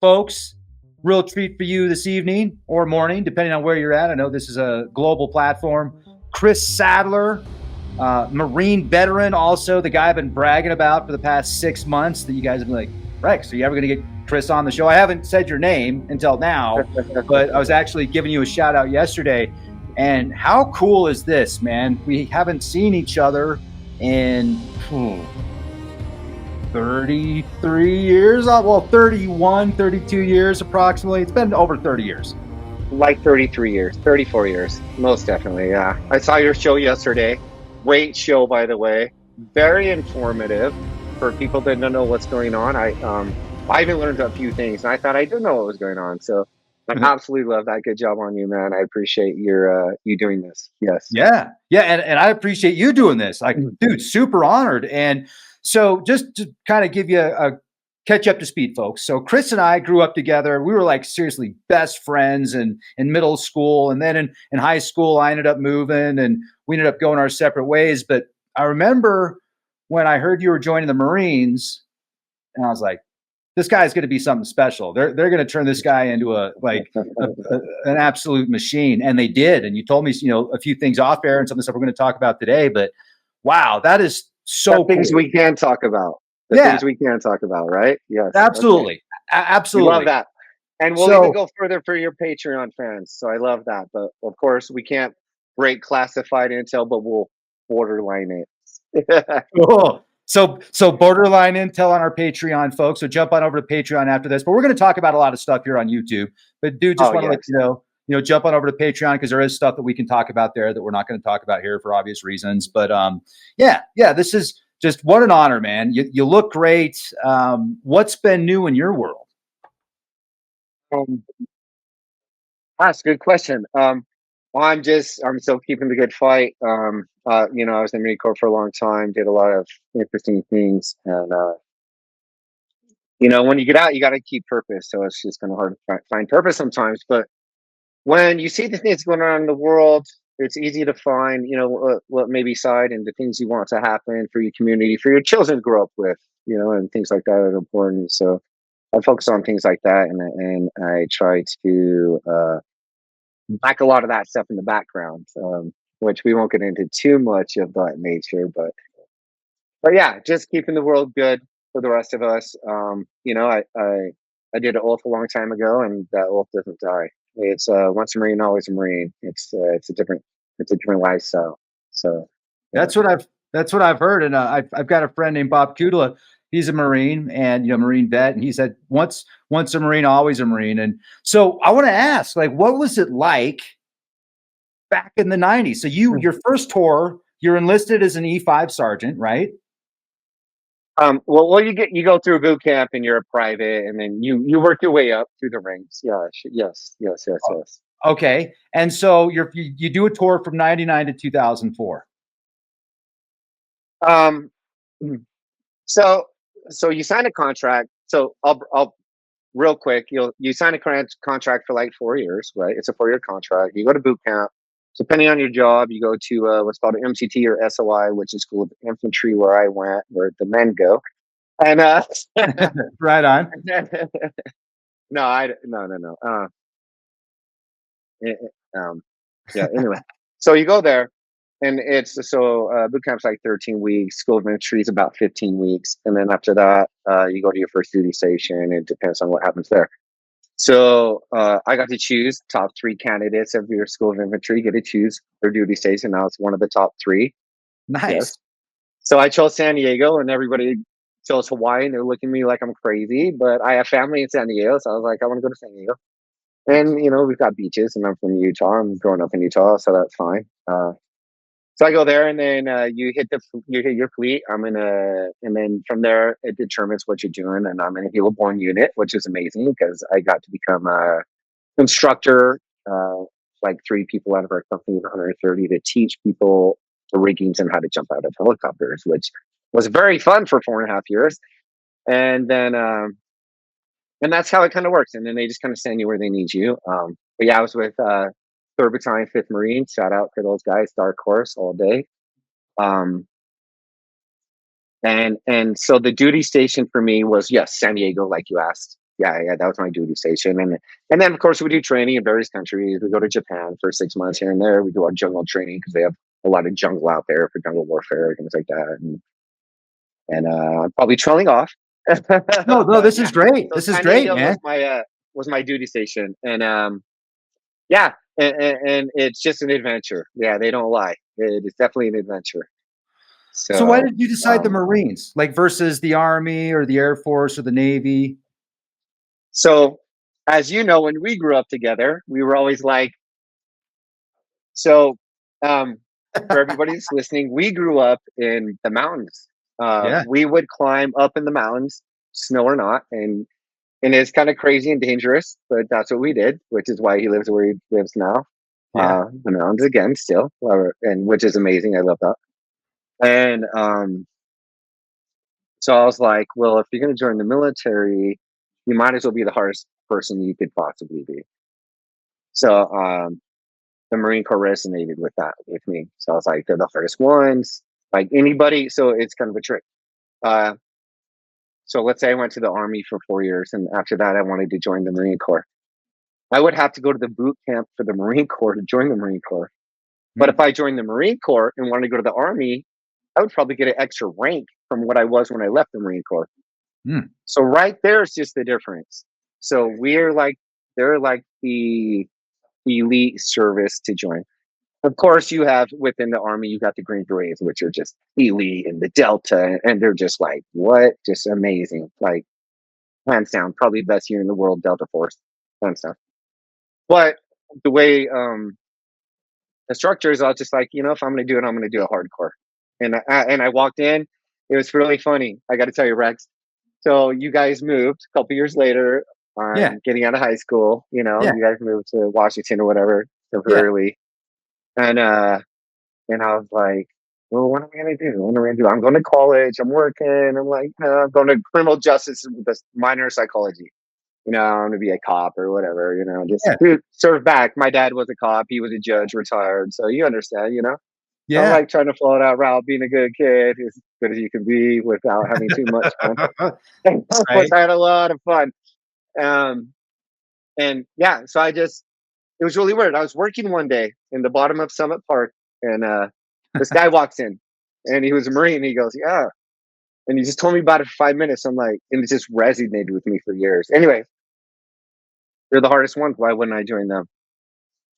folks. Real treat for you this evening or morning, depending on where you're at. I know this is a global platform. Chris Sadler, Marine veteran, also the guy I've been bragging about for the past 6 months that you guys have been like, Rex, are you ever going to get Chris on the show? I haven't said your name until now, but I was actually giving you a shout out yesterday. And how cool is this, man? We haven't seen each other in 33 years. Well, 31, 32 years approximately. It's been over 30 years. Like 33 years, 34 years, most definitely, yeah. I saw your show yesterday. Great show, by the way. Very informative for people that don't know what's going on. I even learned a few things, and I thought I didn't know what was going on. So I absolutely love that. Good job on you, man. I appreciate you doing this. Yes. Yeah. And I appreciate you doing this. Like, dude, super honored. And so just to kind of give you a catch up to speed, folks. So Chris and I grew up together. We were like seriously best friends in middle school. And then in high school, I ended up moving and we ended up going our separate ways. But I remember when I heard you were joining the Marines, and I was like, this guy's going to be something special. They're going to turn this guy into an absolute machine. And they did. And you told me, a few things off air and some of the stuff we're going to talk about today. But wow, that is so things we can talk about. Things we can talk about, right? Yes. Absolutely. Okay. Absolutely. We love that. And we'll even go further for your Patreon fans. So I love that. But of course, we can't break classified intel, but we'll borderline it. Cool. So borderline intel on our Patreon, folks. So jump on over to Patreon after this. But we're going to talk about a lot of stuff here on YouTube. But dude, just want to let you know, jump on over to Patreon because there is stuff that we can talk about there that we're not going to talk about here for obvious reasons. But this is just what an honor, man. You look great. What's been new in your world? That's a good question. I'm still keeping the good fight. I was in the Marine Corps for a long time, did a lot of interesting things. And, when you get out, you got to keep purpose. So it's just kind of hard to find purpose sometimes. But when you see the things going on in the world, it's easy to find, what maybe side and the things you want to happen for your community, for your children to grow up with, and things like that are important. So I focus on things like that. And I try to back a lot of that stuff in the background, which we won't get into too much of that nature. But yeah, just keeping the world good for the rest of us. I did an oath a long time ago, and that oath doesn't die. It's once a Marine, always a Marine. It's a different lifestyle. So that's what I've heard, and I've got a friend named Bob Kudla. He's a Marine and Marine vet, and he said once a Marine, always a Marine. And so I want to ask, like, what was it like back in the 90s? So your first tour, you're enlisted as an E5 sergeant, right? Well, you go through boot camp and you're a private, and then you work your way up through the ranks. Yeah, yes. Okay, and so you do a tour from 99 to 2004. So you sign a contract. So I'll real quick. You sign a contract for like 4 years, right? It's a 4-year contract. You go to boot camp. Depending on your job, you go to what's called an MCT or SOI, which is School of Infantry, where I went, where the men go. And right on. No. Yeah. Anyway, so you go there, and boot camp's like 13 weeks. School of Infantry is about 15 weeks, and then after that, you go to your first duty station. It depends on what happens there. So I got to choose top 3 candidates of your School of Infantry. Get to choose their duty station. I was one of the top 3. Nice. Yes. So I chose San Diego, and everybody chose Hawaii, and they're looking at me like I'm crazy. But I have family in San Diego, so I was like, I want to go to San Diego. And we've got beaches, and I'm from Utah. I'm growing up in Utah, so that's fine. So I go there, and then you hit your fleet. And then from there it determines what you're doing. And I'm in a helo-borne unit, which is amazing because I got to become a instructor, like 3 people out of our company of 130, to teach people the riggings and how to jump out of helicopters, which was very fun for 4.5 years. And then and that's how it kind of works. And then they just kind of send you where they need you. But yeah, I was with 3rd Battalion, 5th Marine. Shout out to those guys, dark horse all day. And so the duty station for me was, yes, San Diego, like you asked. yeah, that was my duty station. And then of course we do training in various countries. We go to Japan for 6 months here and there. We do our jungle training because they have a lot of jungle out there for jungle warfare, things like that. And I'm probably trailing off. No, no, But this is yeah, great. so This is San great, Diego man. was my duty station. And yeah, and it's just an adventure. Yeah, they don't lie. It is definitely an adventure. So why So did you decide the um Marines, like versus the Army or the Air Force or the Navy? so as you know, when we grew up together, we were always like, so um for everybody that's listening, we grew up in the mountains. Yeah, We would climb up in the mountains, snow or not, and it's kind of crazy and dangerous, but that's what we did, which is why he lives where he lives now. yeah, The mountains again, still, and which is amazing. I love that. And so I was like, well, if you're going to join the military, you might as well be the hardest person you could possibly be. So the Marine Corps resonated with that with me. So I was like, they're the hardest ones, like anybody. So it's kind of a trick. Uh, so let's say I went to the Army for 4 years, and after that, I wanted to join the Marine Corps. I would have to go to the boot camp for the Marine Corps to join the Marine Corps. But if mm, I joined the Marine Corps and wanted to go to the Army, I would probably get an extra rank from what I was when I left the Marine Corps. mm. So right there is just the difference. So we're like, they're like the elite service to join. Of course, you have within the Army, you got the Green Berets, which are just elite, and the Delta, and they're just like, what? Just amazing. Like, hands down, probably the best unit in the world, Delta Force, hands down. But the way the structure is, I was just like, if I'm going to do it, I'm going to do it hardcore. And I walked in. It was really funny. I got to tell you, Rex. So you guys moved a couple years later. Yeah, I'm getting out of high school. yeah, You guys moved to Washington or whatever yeah. temporarily, and I was like, well, what am I going to do? What am I going to do? I'm going to college. I'm working. I'm like, no, I'm going to criminal justice with a minor in psychology. I'm going to be a cop or whatever. Just Yeah, to serve back. My dad was a cop. He was a judge, retired. So you understand. I'm yeah. like trying to follow that route, being a good kid, as good as you can be without having too much fun. And of course, Right. I had a lot of fun. Um, and yeah, so it was really weird. I was working one day in the bottom of Summit Park, and this guy walks in, and he was a Marine. And he goes, "Yeah," and he just told me about it for 5 minutes. I'm like, and it just resonated with me for years. Anyway, they're the hardest ones. Why wouldn't I join them?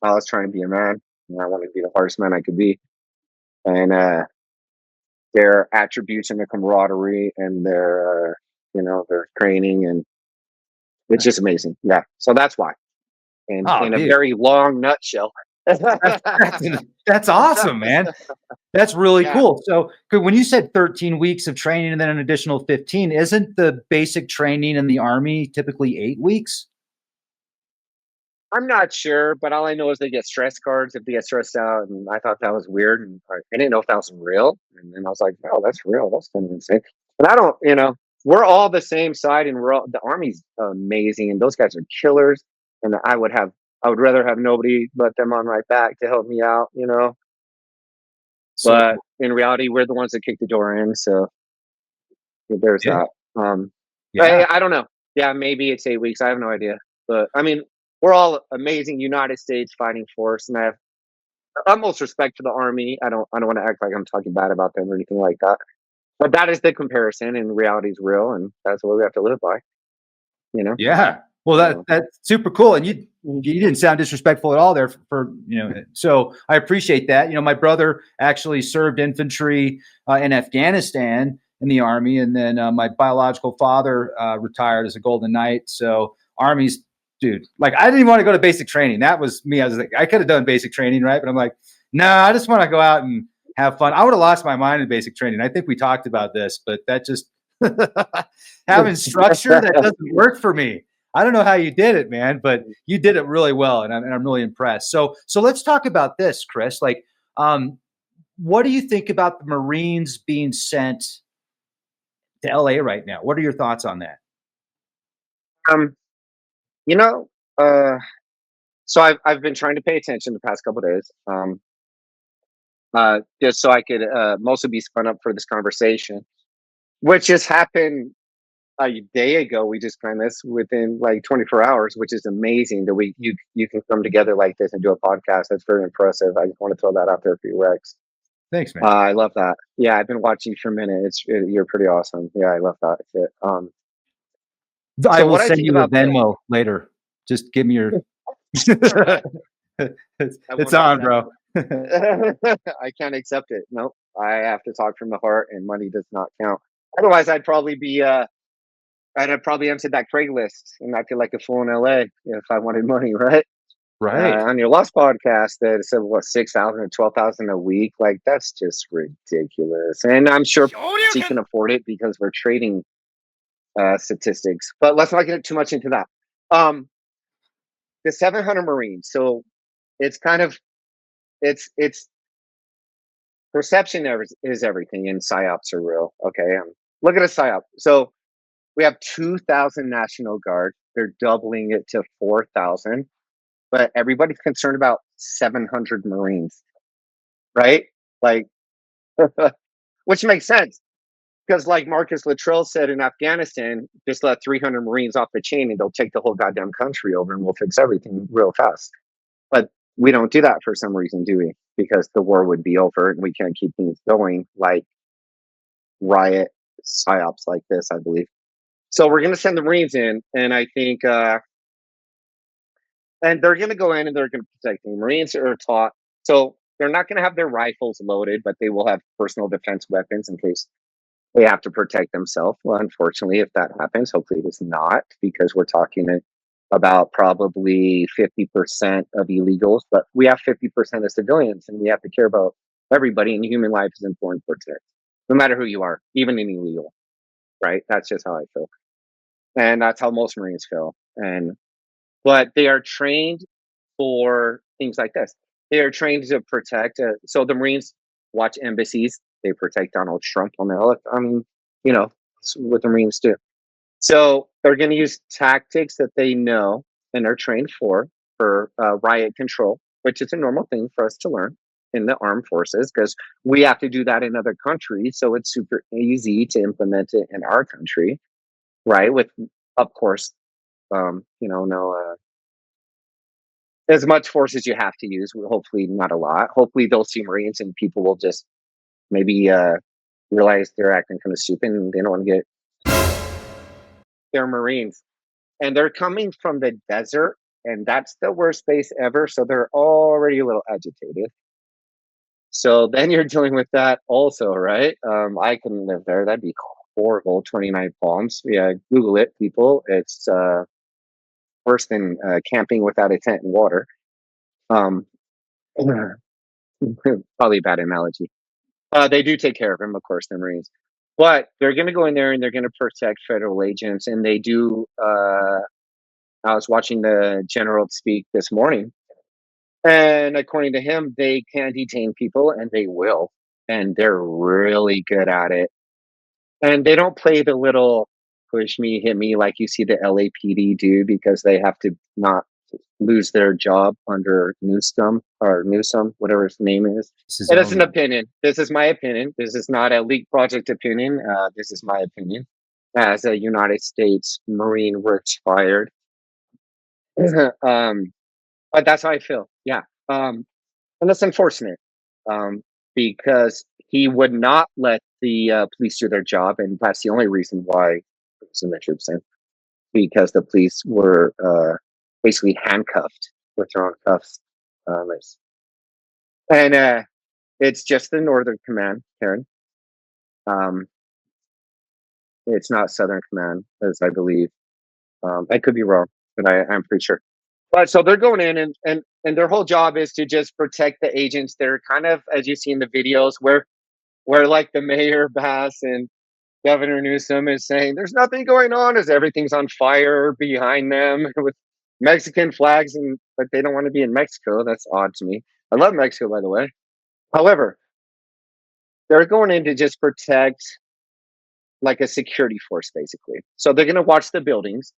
I was trying to be a man, and I wanted to be the hardest man I could be. And their attributes and their camaraderie and their training, and it's just amazing. Yeah, so that's why. And Oh, in a dude, very long nutshell. that's that's awesome, man. That's really Yeah, cool. So, when you said 13 weeks of training and then an additional 15, isn't the basic training in the Army typically 8 weeks? I'm not sure, but all I know is they get stress cards if they get stressed out, and I thought that was weird, and I didn't know if that was real, and then I was like, "Oh, that's real. That's kind of insane." But I don't, we're all the same side, and the Army's amazing, and those guys are killers, and I would rather have nobody but them on my back to help me out. So But cool. in reality, we're the ones that kick the door in, so there's Yeah. that. Um, Yeah. I don't know. Yeah, maybe it's 8 weeks. I have no idea, but I mean, we're all amazing United States fighting force, and I have utmost respect for the Army. I don't want to act like I'm talking bad about them or anything like that. But that is the comparison, and reality is real, and that's what we have to live by. You know. Yeah. Well, So, that's super cool. And you didn't sound disrespectful at all there so I appreciate that. My brother actually served infantry in Afghanistan in the Army. And then my biological father retired as a Golden Knight. So Army's, dude, like I didn't even want to go to basic training. That was me. I was like, I could have done basic training, right? But I'm like, no, I just want to go out and have fun. I would have lost my mind in basic training. I think we talked about this, but that just having structure that doesn't work for me. I don't know how you did it, man, but you did it really well, and I'm really impressed. So let's talk about this, Chris. Like, what do you think about the Marines being sent to LA right now? What are your thoughts on that? um, you know, uh, so I've been trying to pay attention the past couple of days, just so I could mostly be spun up for this conversation, which has happened a day ago. We just planned this within like 24 hours, which is amazing that you can come together like this and do a podcast. That's very impressive. I just want to throw that out there for you, Rex. Thanks, man. I love that. Yeah, I've been watching for a minute. You're pretty awesome. Yeah, I love that shit. I So will what I send think you the about this, Venmo later. Just give me your. all right, I It's won't on, accept. bro. I can't accept it. Nope. I have to talk from the heart, and money does not count. Otherwise, I'd have probably entered that Craigslist and I feel like a fool in LA if I wanted money, right? Right. On your Lost podcast, that said what 6,000 or 12,000 a week, like that's just ridiculous. And I'm sure he can afford it because we're trading statistics. But let's not get too much into that. Um, the 700 Marines. So it's kind of it's perception is everything, and psyops are real. Okay, look at a psyop. So we have 2,000 National Guard. They're doubling it to 4,000, but everybody's concerned about 700 Marines, right? Like, which makes sense because, like Marcus Luttrell said in Afghanistan, just let 300 Marines off the chain and they'll take the whole goddamn country over and we'll fix everything real fast. But we don't do that for some reason, do we? Because the war would be over and we can't keep things going like riot psyops like this, I believe. So we're going to send the Marines in, and I think, and they're going to go in and they're going to protect. The Marines are taught, so they're not going to have their rifles loaded, but they will have personal defense weapons in case they have to protect themselves. Well, unfortunately, if that happens, hopefully it is not, because we're talking about probably 50% of illegals, but we have 50% of civilians, and we have to care about everybody. And human life is important for today, no matter who you are, even an illegal. Right? That's just how I feel. And that's how most Marines feel. And but they are trained for things like this. They are trained to protect. So the Marines watch embassies. They protect Donald Trump on the. I mean, it's what the Marines do. So they're going to use tactics that they know and are trained for riot control, which is a normal thing for us to learn in the armed forces because we have to do that in other countries. So it's super easy to implement it in our country, right? With, of course, no as much force as you have to use. Hopefully, not a lot. Hopefully, they'll see Marines and people will just maybe realize they're acting kind of stupid and they don't want to get. They're Marines and they're coming from the desert, and that's the worst place ever. So they're already a little agitated. So then you're dealing with that also, right? I couldn't live there. That'd be horrible. 29 Palms. Yeah, Google it, people. It's worse than camping without a tent and water. Um, probably a bad analogy. They do take care of him, of course, the Marines. But they're going to go in there and they're going to protect federal agents. And they do. I was watching the general speak this morning. And according to him, they can detain people and they will. And they're really good at it. And they don't play the little push me, hit me like you see the LAPD do because they have to not lose their job under Newsom, whatever his name is. This is And it's an own. opinion. This is my opinion. This is not a leak project opinion. This is my opinion as a United States Marine retired. um, but that's how I feel. Yeah. And that's unfortunate because he would not let the police do their job. And that's the only reason why he was in the troops in, because the police were basically handcuffed with their own cuffs. And it's just the Northern Command, Karen. Um, it's not Southern Command, as I believe. I could be wrong, but I'm pretty sure. But so they're going in and their whole job is to just protect the agents. They're kind of, as you see in the videos, where like the mayor Bass and Governor Newsom is saying there's nothing going on as everything's on fire behind them with Mexican flags, and but they don't want to be in Mexico. That's odd to me. I love Mexico, by the way. However, they're going in to just protect like a security force, basically. So they're going to watch the buildings.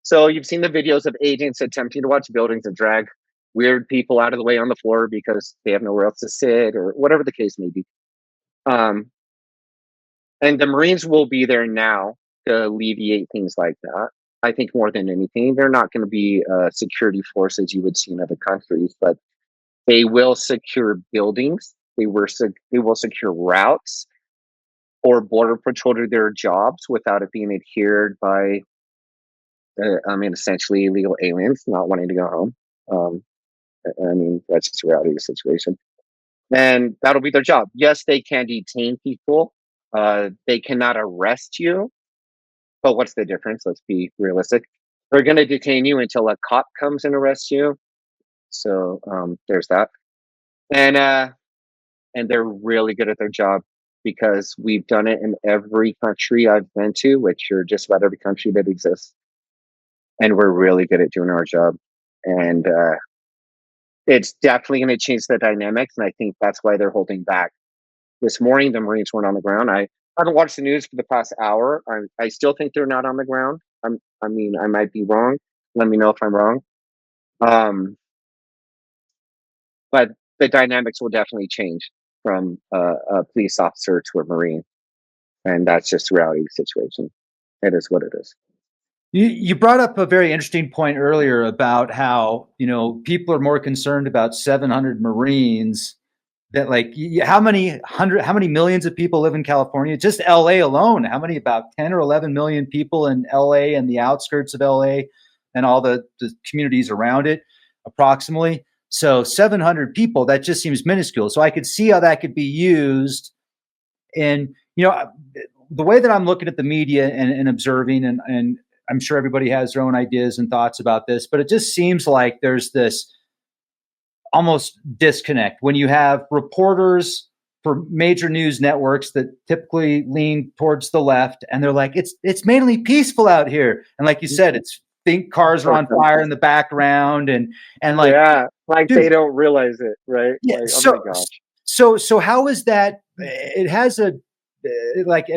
So you've seen the videos of agents attempting to watch buildings and drag weird people out of the way on the floor because they have nowhere else to sit or whatever the case may be. And the Marines will be there now to alleviate things like that. I think more than anything, they're not going to be security forces you would see in other countries, but they will secure buildings. They will secure routes or border patrol to their jobs without it being adhered by, essentially illegal aliens not wanting to go home. Um, that's just the reality of the situation. And that'll be their job. Yes, they can detain people. They cannot arrest you. But what's the difference? Let's be realistic. They're going to detain you until a cop comes and arrests you. So there's that. And and they're really good at their job because we've done it in every country I've been to, which are just about every country that exists. And we're really good at doing our job. And it's definitely going to change the dynamics. And I think that's why they're holding back. This morning, the Marines weren't on the ground. I haven't watched the news for the past hour. I still think they're not on the ground. I might be wrong. Let me know if I'm wrong. But the dynamics will definitely change from a police officer to a Marine. And that's just the reality of the situation. It is what it is. You brought up a very interesting point earlier about how, people are more concerned about 700 Marines that how many millions of people live in California? Just LA alone. How many? About 10 or 11 million people in LA and the outskirts of LA and all the communities around it, approximately. So 700 people, that just seems minuscule. So I could see how that could be used. And, the way that I'm looking at the media and observing, and I'm sure everybody has their own ideas and thoughts about this, but it just seems like there's this almost disconnect when you have reporters for major news networks that typically lean towards the left, and they're like, it's mainly peaceful out here, and like you said, it's think cars are on fire in the background, and like, yeah, like dude, they don't realize it, right? yeah. Like, oh my gosh. So how is that? It has it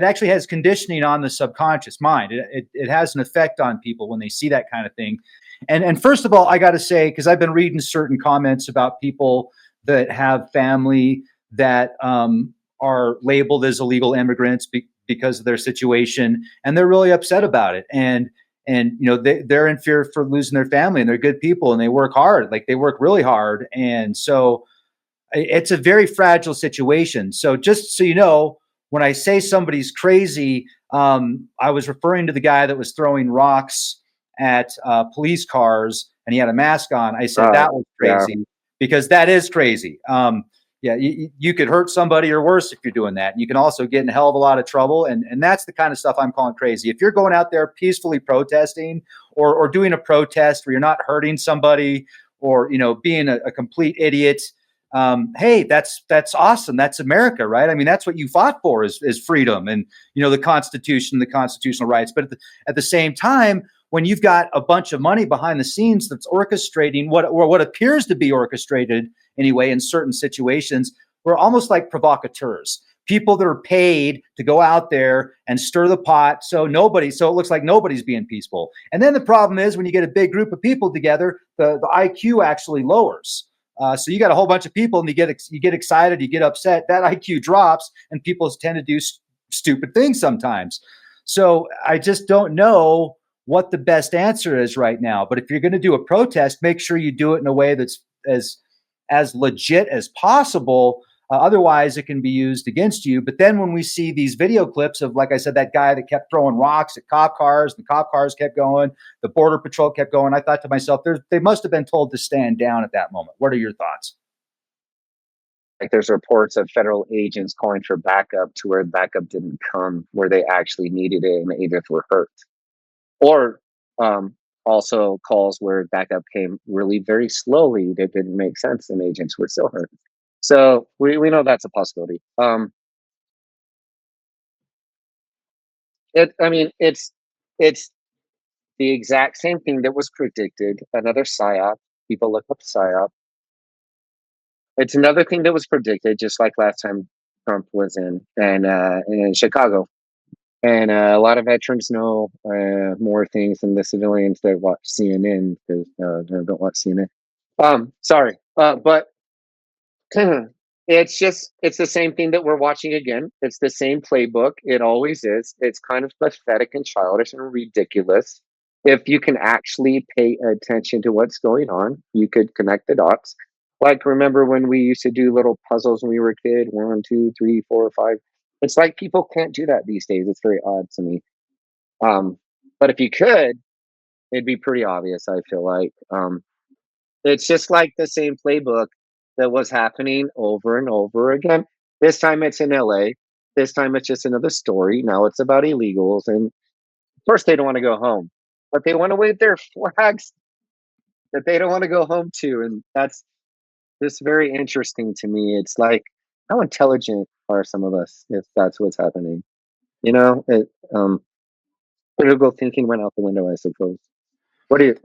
actually has conditioning on the subconscious mind. It has an effect on people when they see that kind of thing. And first of all, I got to say, because I've been reading certain comments about people that have family that are labeled as illegal immigrants because of their situation, and they're really upset about it. And they're in fear for losing their family, and they're good people, and they work hard, like they work really hard, and so it's a very fragile situation. So just so you know, when I say somebody's crazy, I was referring to the guy that was throwing rocks at police cars and he had a mask on. I said that was crazy because that is crazy. You could hurt somebody or worse if you're doing that. You can also get in a hell of a lot of trouble. And that's the kind of stuff I'm calling crazy. If you're going out there peacefully protesting or doing a protest where you're not hurting somebody or, being a complete idiot, hey, that's awesome. That's America, right? I mean, that's what you fought for is freedom and, the Constitution, the constitutional rights. But at the same time, when you've got a bunch of money behind the scenes that's orchestrating what appears to be orchestrated anyway in certain situations, we're almost like provocateurs, people that are paid to go out there and stir the pot. So it looks like nobody's being peaceful. And then the problem is when you get a big group of people together, the IQ actually lowers. So you got a whole bunch of people and you get excited, you get upset, that IQ drops and people tend to do stupid things sometimes. So I just don't know what the best answer is right now. But if you're going to do a protest, make sure you do it in a way that's as legit as possible. Otherwise, it can be used against you. But then when we see these video clips of, like I said, that guy that kept throwing rocks at cop cars, the cop cars kept going, the border patrol kept going, I thought to myself, they must have been told to stand down at that moment. What are your thoughts? Like there's reports of federal agents calling for backup to where backup didn't come, where they actually needed it and the agents were hurt. Or also calls where backup came really very slowly that didn't make sense and agents were still hurt. So we know that's a possibility. It's the exact same thing that was predicted. Another psyop. People look up psyop. It's another thing that was predicted, just like last time Trump was in Chicago. And a lot of veterans know more things than the civilians that watch CNN because don't watch CNN. Sorry, but it's the same thing that we're watching again. It's the same playbook. It always is. It's kind of pathetic and childish and ridiculous. If you can actually pay attention to what's going on, you could connect the dots. Like, remember when we used to do little puzzles when we were a kid? One, two, three, four, five. It's like people can't do that these days. It's very odd to me. Um, but if you could, it'd be pretty obvious, I feel like. It's just like the same playbook that was happening over and over again. This time it's in LA. This time it's just another story. Now it's about illegals. And of course, they don't want to go home, but they want to wave their flags that they don't want to go home to. And that's just very interesting to me. It's like, how intelligent are some of us if that's what's happening? Critical thinking went out the window, I suppose. What do you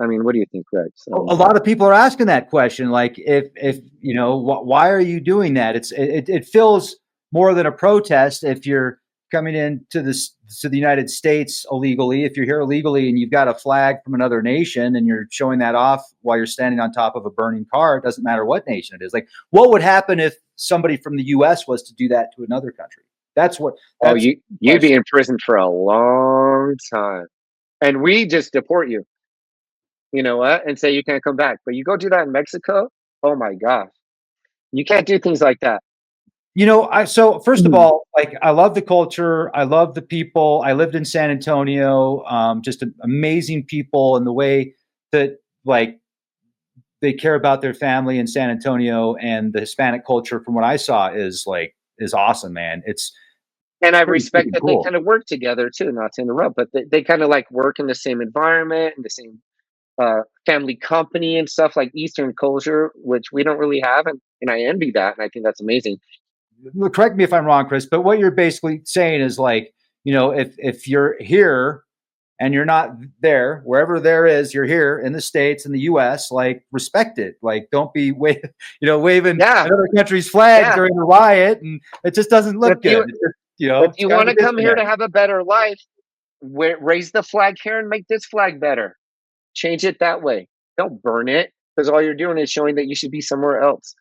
think, Rex? A lot of people are asking that question, like if you know why are you doing that? It feels more than a protest if you're coming into this to the United States illegally. If you're here illegally and you've got a flag from another nation and you're showing that off while you're standing on top of a burning car, it doesn't matter what nation it is. Like, what would happen if somebody from the U.S. was to do that to another country? That's what. Oh, That's you'd be in prison for a long time, and we just deport you. You know what? And say you can't come back. But you go do that in Mexico. Oh my gosh, you can't do things like that. So first of Mhm. all, like I love the culture, I love the people. I lived in San Antonio, just amazing people, and the way that like they care about their family in San Antonio and the Hispanic culture, from what I saw, is awesome, man. It's And I pretty respect freaking that they cool. kind of work together too. Not to interrupt, but they kind of like work in the same environment and the same family company and stuff like Eastern culture, which we don't really have, and I envy that, and I think that's amazing. Correct me if I'm wrong, Chris, but what you're basically saying is like, if you're here and you're not there, wherever there is, you're here in the States, in the US, like respect it. Like don't be waving Yeah, another country's flag yeah. during a riot, and it just doesn't If look good. you It just, if it's you kind want of to a come here to disconnect. have a better life, raise the flag here and make this flag better. Change it that way. Don't burn it because all you're doing is showing that you should be somewhere else,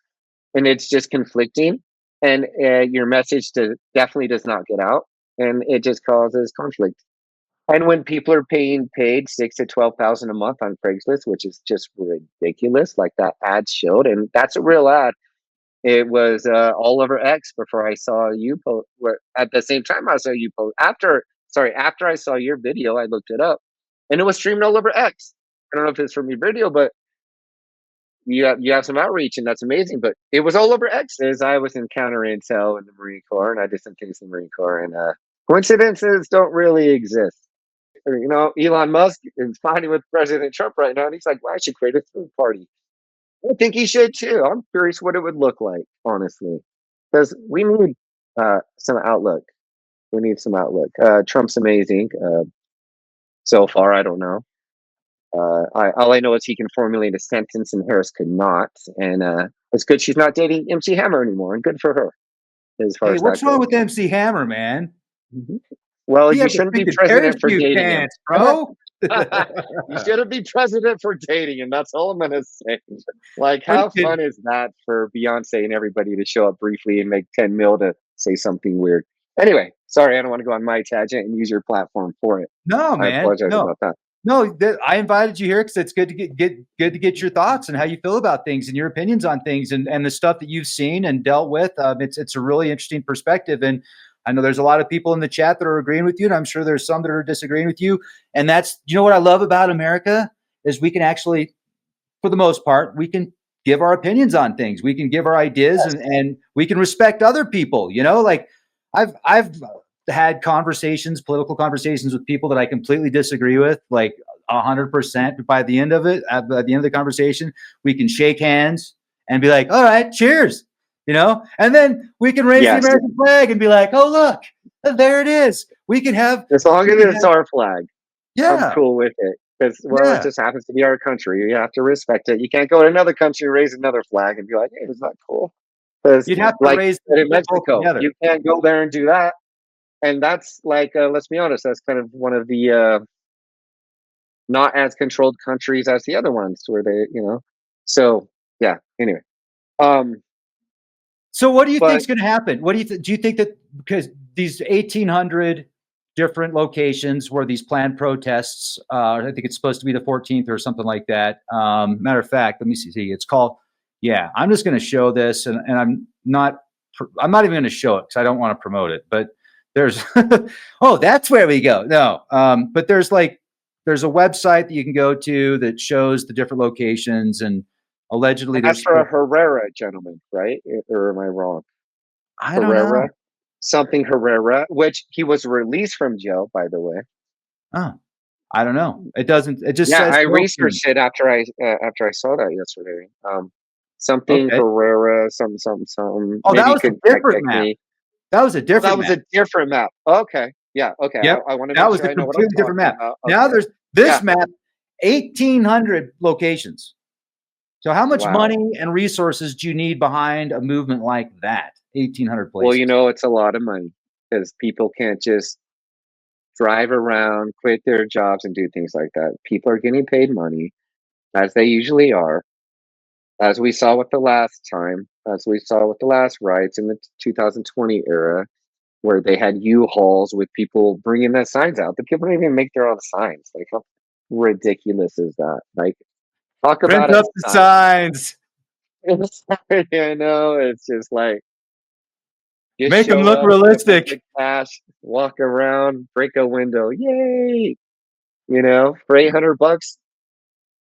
and it's just conflicting. And your message definitely does not get out, and it just causes conflict. And when people are being paid 6 to 12,000 a month on Craigslist, which is just ridiculous, like that ad showed, and that's a real ad. It was all over X before I saw you post. At the same time I saw you post. After I saw your video, I looked it up, and it was streamed all over X. I don't know if it's from your video, but you have some outreach, and that's amazing. But it was all over X as I was in counter intel in the Marine Corps, and I did some things in the Marine Corps, and coincidences don't really exist. Elon Musk is fighting with President Trump right now, and he's like, "Well, I should create a third party." I think he should too. I'm curious what it would look like, honestly, because we need some outlook. We need some outlook. Trump's amazing. So far, I don't know. All I know is he can formulate a sentence, and Harris could not. And it's good she's not dating MC Hammer anymore, and good for her as far Hey, as that what's wrong goes. with MC Hammer, man? Mhm. Well, He you had the shouldn't be freaking president for parachute dating him. pants, bro. You shouldn't be president for dating him. That's all I'm gonna say. Like, how Freaking fun is that for Beyonce and everybody to show up briefly and make 10 mil to say something weird? Anyway, sorry, I don't want to go on my tangent and use your platform for it. no, I man, apologize no. about that. No, I invited you here because it's good to get your thoughts and how you feel about things and your opinions on things and the stuff that you've seen and dealt with. It's a really interesting perspective, and I know there's a lot of people in the chat that are agreeing with you, and I'm sure there's some that are disagreeing with you. And that's what I love about America is we can actually, for the most part, we can give our opinions on things. We can give our ideas, Yes. and we can respect other people. Like I've had conversations, political conversations with people that I completely disagree with, like 100%. By the end of it, at the end of the conversation, we can shake hands and be like, "All right, cheers," and then we can raise the Yes. American flag and be like, "Oh, look, there it is." As long We as can it's have, our flag, I'm yeah, cool with it. Because, well, it yeah. just happens to be our country. You have to respect it. You can't go to another country and raise another flag and be like, hey, is that cool? Because, You'd have to like raise you said in both Mexico, together. you can't go there and do that. And that's like, let's be honest, that's kind of one of the not as controlled countries as the other ones where they. So yeah, anyway. Um, So what do you think But is going to happen? What do you do you think that because these 1,800 different locations where these planned protests, I think it's supposed to be the 14th or something like that. Matter of fact, let me see. It's called. Yeah, I'm just going to show this, and I'm not even going to show it because I don't want to promote it. But there's oh, that's where we go. No, but there's a website that you can go to that shows the different locations, and allegedly that's there's for a Herrera gentleman, right? Or am I wrong? I don't know. Herrera, something Herrera, which he was released from jail, by the way. Oh, I don't know. It doesn't. It just Yeah, says I no king. researched it after I saw that yesterday. Something Okay. Herrera, some. Oh, that Maybe you was a could fact different check map. me. That was a Oh, that different was map. a different map. Okay, yeah, okay. Yep. I want to That make was sure a I know what I'm completely different talking map. about. Now Okay, there's this yeah. map, 1,800 locations. So how much Wow. money and resources do you need behind a movement like that? 1,800 Well, places. it's a lot of money because people can't just drive around, quit their jobs, and do things like that. People are getting paid money, as they usually are, as we saw with the last time, as we saw with the last riots in the 2020 era, where they had U-Hauls with people bringing their signs out. The people don't even make their own signs. Like, how ridiculous is that? Like, talk Print about a up the sign. signs. I know, it's just like, just Make them show look up, get a bunch of realistic. cash, walk around, break a window. Yay! For $800,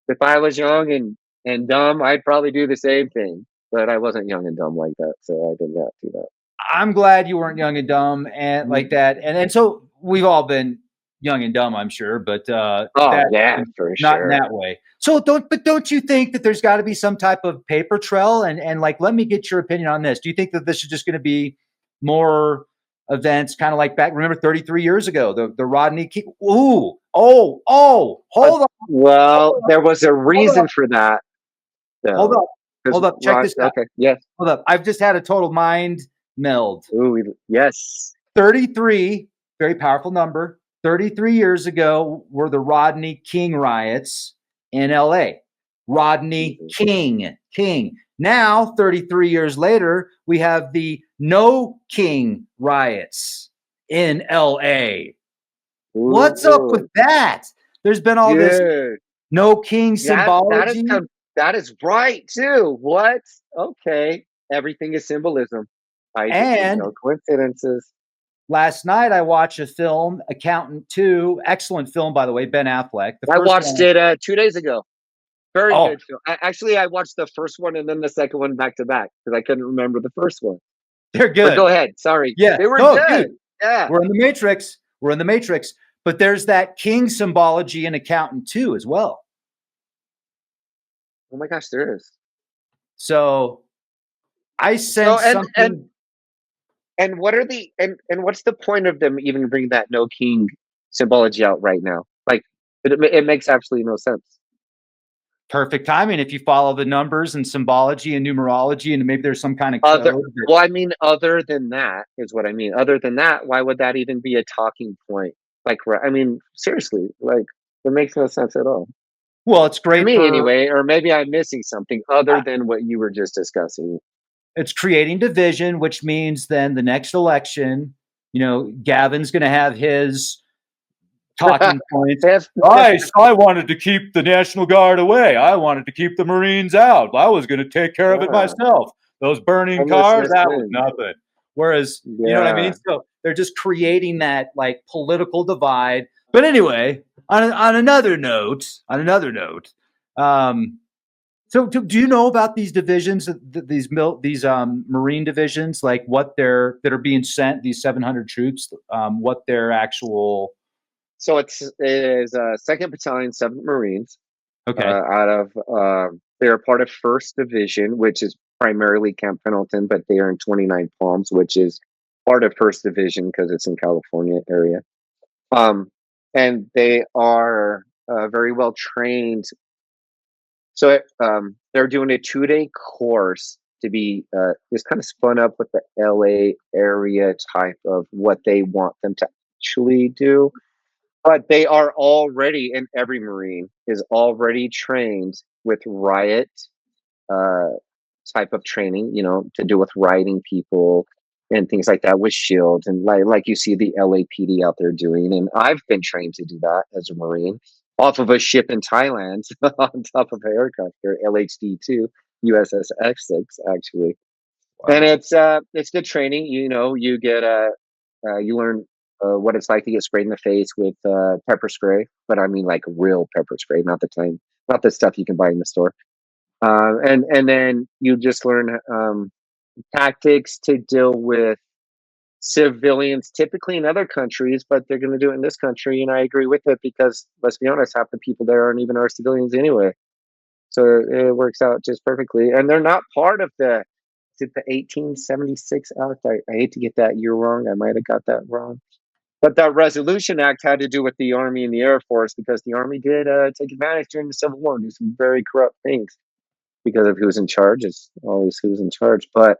if I was young and dumb, I'd probably do the same thing. But I wasn't young and dumb like that, so I did not do that. I'm glad you weren't young and dumb and like Mhm. that. And so we've all been young and dumb, I'm sure, but Oh that yeah, for not in sure. that way. So don't you think that there's got to be some type of paper trail? And like, let me get your opinion on this. Do you think that this is just going to be more events, kind of like back? Remember 33 years ago, the Rodney King. Ooh, Uh, hold on, well, there was a hold reason up, for that, hold though. up, Because hold up. Check this out. okay, yes, Hold up. I've just had a total mind meld. yes. 33, very powerful number. 33 years ago were the Rodney King riots in LA. Rodney Mhm. King. Now, 33 years later, we have the No King riots in LA. What's up with Ooh, that? There's been all this dude, No King that is symbology. that is right too. What? Okay, everything is symbolism. I did no And coincidences. last night I watched a film, Accountant 2, excellent film, by the way, Ben Affleck. The I first watched one, it 2 days ago. Very oh, good film. I watched the first one and then the second one back to back because I couldn't remember the first one. they're But go good. ahead. Sorry, Yeah. they were No, dude, good. Yeah. we're in the Matrix. We're in the Matrix. But there's that king symbology in Accountant 2 as well. Oh my gosh, there is. So I So sense something and what are the and what's the point of them even bringing that no king symbology out right now? Like it makes absolutely no sense. perfect timing if you follow the numbers and symbology and numerology, and maybe there's some kind of Other code that well, I mean, other than that is what I mean. Other than that, why would that even be a talking point? Like, I mean, seriously, like it makes no sense at all well, it's to great me, for anyway. Or maybe I'm missing something other than what you were just discussing. it's creating division, which means then the next election, Gavin's going to have his talking points. If I wanted to keep the National Guard away. I wanted to keep the Marines out. I was going to take care of it yeah, myself. Those burning cars, homelessness that was wins. nothing. Whereas, you know what I mean? Yeah. So they're just creating that like political divide. But anyway, on another note, um, so do you know about these divisions, these Marine divisions, like what that are being sent, these 700 troops, what their actual So it is Second Battalion, Seventh Marines. okay. Out of they are part of First Division, which is primarily Camp Pendleton, but they are in 29 Palms, which is part of First Division because it's in California area. And they are very well trained. So they're doing a 2-day course to be just kind of spun up with the LA area type of what they want them to actually do. But they are already, and every Marine is already trained with riot, uh, type of training, to do with riding people and things like that with shields, and like you see the LAPD out there doing. And I've been trained to do that as a Marine off of a ship in Thailand on top of an aircraft here, LHD-2, USS X6 actually. Wow. And it's good training. You get you learn what it's like to get sprayed in the face with pepper spray, but I mean like real pepper spray, not the stuff you can buy in the store. And then you just learn tactics to deal with civilians, typically in other countries, but they're going to do it in this country. And I agree with it because, let's be honest, half the people there aren't even our civilians anyway. So it works out just perfectly. And they're not part of the 1876 Act. I hate to get that year wrong. I might have got that wrong. But that Resolution Act had to do with the Army and the Air Force, because the Army did take advantage during the Civil War and do some very corrupt things because of who's in charge. It's always who's in charge. But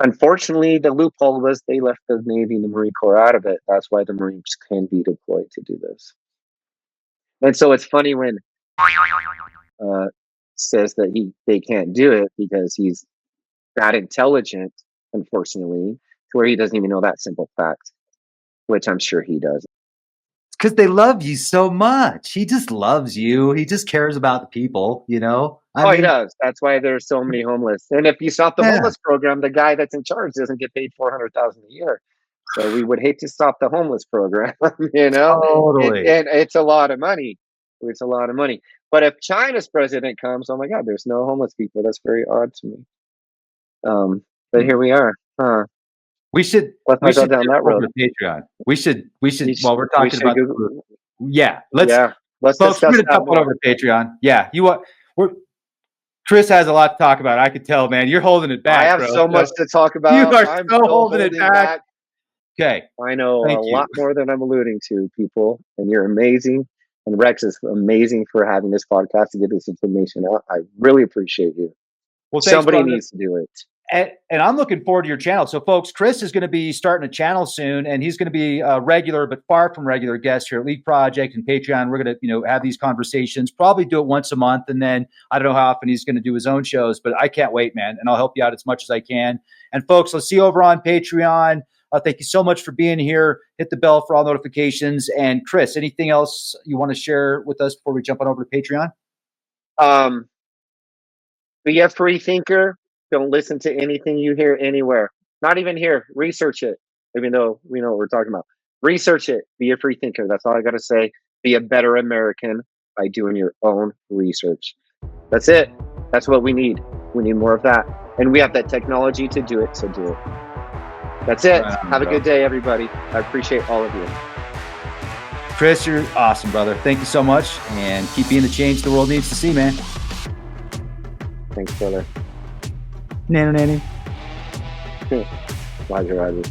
unfortunately, the loophole was they left the Navy and the Marine Corps out of it. That's why the Marines can be deployed to do this. And so it's funny when says that they can't do it because he's that intelligent, unfortunately, to where he doesn't even know that simple fact, which I'm sure he does. Because they love you so much. He just loves you. He just cares about the people, He does. That's why there's so many homeless. And if you stop the homeless program, the guy that's in charge doesn't get paid $400,000 a year. So we would hate to stop the homeless program, Totally. And it's a lot of money. It's a lot of money. But if China's president comes, oh my God, there's no homeless people. That's very odd to me. But here we are. We should go down that road. Patreon. We should while we're talking about let's folks, we're gonna jump on over to Patreon. Yeah, Chris has a lot to talk about. I could tell, man. You're holding it back. I have so much to talk about. You are so holding it back. Okay. I know a lot more than I'm alluding to, people, and you're amazing. And Rex is amazing for having this podcast to get this information out. I really appreciate you. Well, somebody needs to do it. And I'm looking forward to your channel. So, folks, Chris is going to be starting a channel soon, and he's going to be a regular, but far from regular guest here at League Project and Patreon. We're going to, have these conversations, probably do it once a month. And then I don't know how often he's going to do his own shows, but I can't wait, man. And I'll help you out as much as I can. And folks, let's see you over on Patreon. Thank you so much for being here. Hit the bell for all notifications. And Chris, anything else you want to share with us before we jump on over to Patreon? Be a free thinker. Don't listen to anything you hear anywhere. Not even here. Research it. Even though we know what we're talking about. Research it. Be a free thinker. That's all I got to say. Be a better American by doing your own research. That's it. That's what we need. We need more of that. And we have that technology to do it, so do it. That's it. Have a good day, everybody. I appreciate all of you. Chris, you're awesome, brother. Thank you so much. And keep being the change the world needs to see, man. Thanks, brother. Nanny. Roger.